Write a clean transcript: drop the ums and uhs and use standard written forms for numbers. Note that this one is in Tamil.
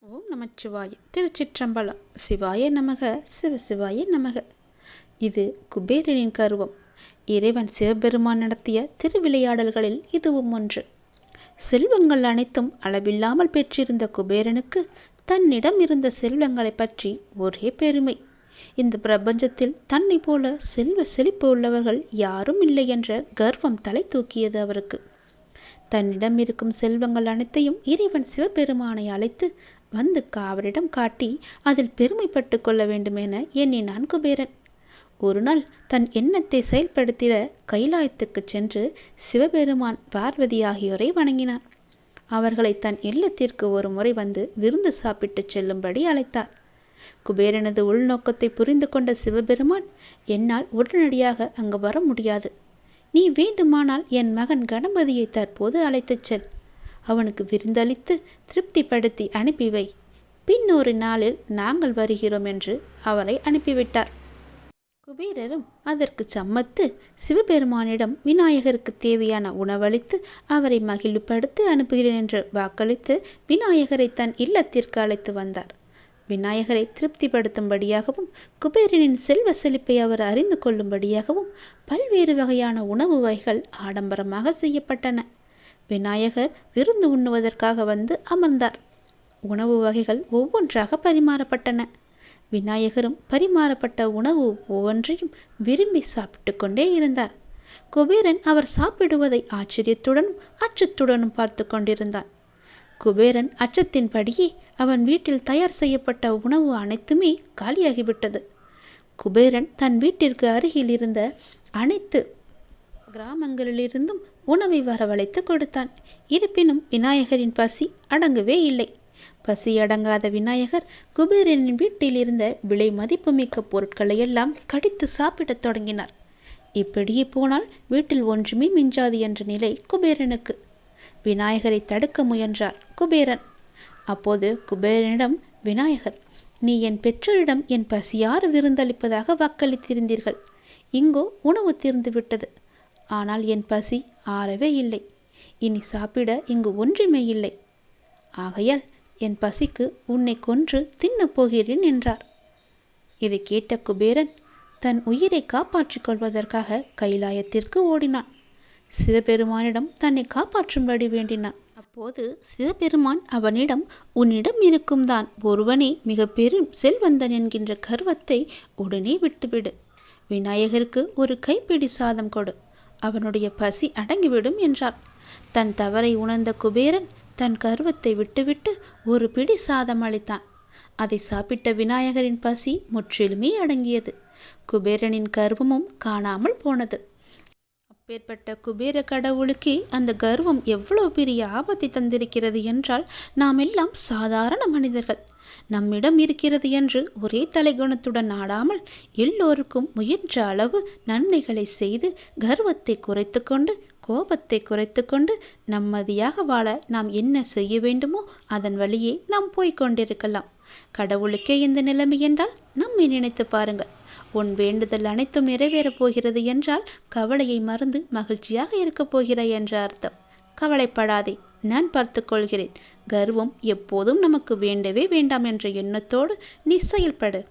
ஓம் நமச்சிவாய. திருச்சிற்றம்பலம். சிவாய நமக. சிவசிவாய நமக. இது குபேரனின் கருவம். இறைவன் சிவபெருமான் நடத்திய திருவிளையாடல்களில் இதுவும் ஒன்று. செல்வங்கள் அனைத்தும் அளவில்லாமல் பெற்றிருந்த குபேரனுக்கு தன்னிடம் இருந்த செல்வங்களை பற்றி ஒரே பெருமை. இந்த பிரபஞ்சத்தில் தன்னை போல செல்வ செழிப்பு உள்ளவர்கள் யாரும் இல்லை என்ற கர்வம் தலை தூக்கியது அவருக்கு. தன்னிடம் இருக்கும் செல்வங்கள் அனைத்தையும் இறைவன் சிவபெருமானை அழைத்து வந்து அவரிடம் காட்டி அதில் பெருமைப்பட்டு கொள்ள வேண்டுமென எண்ணினான் குபேரன். ஒரு நாள் தன் எண்ணத்தை செயல்படுத்திட கைலாயத்துக்கு சென்று சிவபெருமான் பார்வதி ஆகியோரை வணங்கினான். அவர்களை தன் இல்லத்திற்கு ஒரு முறை வந்து விருந்து சாப்பிட்டு செல்லும்படி அழைத்தார். குபேரனது உள்நோக்கத்தை புரிந்து கொண்ட சிவபெருமான், என்னால் உடனடியாக அங்கு வர முடியாது. நீ வேண்டுமானால் என் மகன் கணபதியை தற்போது அழைத்துச் செல். அவனுக்கு விருந்தளித்து திருப்திப்படுத்தி அனுப்பிவை. பின்னொரு நாளில் நாங்கள் வருகிறோம் என்று அவரை அனுப்பிவிட்டார். குபேரரும் அதற்கு சம்மத்து சிவபெருமானிடம் விநாயகருக்கு தேவையான உணவளித்து அவரை மகிழ்வுபடுத்தி அனுப்புகிறேன் என்று வாக்களித்து விநாயகரை தன் இல்லத்திற்கு அழைத்து வந்தார். விநாயகரை திருப்திப்படுத்தும்படியாகவும் குபேரனின் செல்வ செழிப்பை அவர் அறிந்து கொள்ளும்படியாகவும் பல்வேறு வகையான உணவு வகைகள் ஆடம்பரமாக செய்யப்பட்டன. விநாயகர் விருந்து உண்ணுவதற்காக வந்து அமர்ந்தார். உணவு வகைகள் ஒவ்வொன்றாக பரிமாறப்பட்டன. விநாயகரும் பரிமாறப்பட்ட உணவு ஒவ்வொன்றையும் விரும்பி சாப்பிட்டு கொண்டே இருந்தார். குபேரன் அவர் சாப்பிடுவதை ஆச்சரியத்துடனும் அச்சத்துடனும் பார்த்து கொண்டிருந்தான். குபேரன் அச்சத்தின்படியே அவன் வீட்டில் தயார் செய்யப்பட்ட உணவு அனைத்துமே காலியாகிவிட்டது. குபேரன் தன் வீட்டிற்கு அருகில் இருந்த அனைத்து கிராமங்களிலிருந்தும் உணவை வரவழைத்து கொடுத்தான். இருப்பினும் விநாயகரின் பசி அடங்கவே இல்லை. பசி அடங்காத விநாயகர் குபேரனின் வீட்டில் இருந்த விலை மதிப்புமிக்க பொருட்களை எல்லாம் கடித்து சாப்பிடத் தொடங்கினார். இப்படியே போனால் வீட்டில் ஒன்றுமே மிஞ்சாது என்ற நிலை குபேரனுக்கு. விநாயகரை தடுக்க முயன்றார் குபேரன். அப்போது குபேரனிடம், விநாயகர், நீ என் பெற்றோரிடம் என் பசியார விருந்தளிப்பதாக வாக்களித்திருந்தீர்கள். இங்கோ உணவு தீர்ந்து விட்டது. ஆனால் என் பசி ஆறவே இல்லை. இனி சாப்பிட இங்கு ஒன்றுமே இல்லை. ஆகையால் என் பசிக்கு உன்னை கொன்று தின்னப் போகிறேன் என்றார். இதை கேட்ட குபேரன் தன் உயிரை காப்பாற்றிக் கொள்வதற்காக கைலாயத்திற்கு ஓடினான். சிவபெருமானிடம் தன்னை காப்பாற்றும்படி வேண்டினான். அப்போது சிவபெருமான் அவனிடம், உன்னிடம் இருக்கும் தான் ஒருவனே மிக பெரும் செல்வந்தன் என்கின்ற கர்வத்தை உடனே விட்டுவிடு. விநாயகருக்கு ஒரு கைப்பிடி சாதம் கொடு. அவனுடைய பசி அடங்கிவிடும் என்றார். தன் தவறை உணர்ந்த குபேரன் தன் கர்வத்தை விட்டுவிட்டு ஒரு பிடி சாதம் அளித்தான். அதை சாப்பிட்ட விநாயகரின் பசி முற்றிலுமே அடங்கியது. குபேரனின் கர்வமும் காணாமல் போனது. அப்பேற்பட்ட குபேர கடவுளுக்கே அந்த கர்வம் எவ்வளவு பெரிய ஆபத்தை தந்திருக்கிறது என்றால், நாம் எல்லாம் சாதாரண மனிதர்கள். நம்மிடம் இருக்கிறது என்று ஒரே தலைகுணத்துடன் ஆடாமல் எல்லோருக்கும் முயன்ற அளவு நன்மைகளை செய்து கர்வத்தை குறைத்து கொண்டு கோபத்தை குறைத்து கொண்டு நம்மதியாக வாழ நாம் என்ன செய்ய வேண்டுமோ அதன் வழியே நாம் போய்கொண்டிருக்கலாம். கடவுளுக்கே இந்த நிலைமை என்றால் நம்மை நினைத்து பாருங்கள். உன் வேண்டுதல் அனைத்தும் நிறைவேறப் போகிறது என்றால் கவலையை மறந்து மகிழ்ச்சியாக இருக்கப் போகிறாய் என்ற அர்த்தம். கவலைப்படாதே, நான் பார்த்து கொள்கிறேன். கர்வம் எப்போதும் நமக்கு வேண்டவே வேண்டாம் என்ற எண்ணத்தோடு நீ செயல்படு.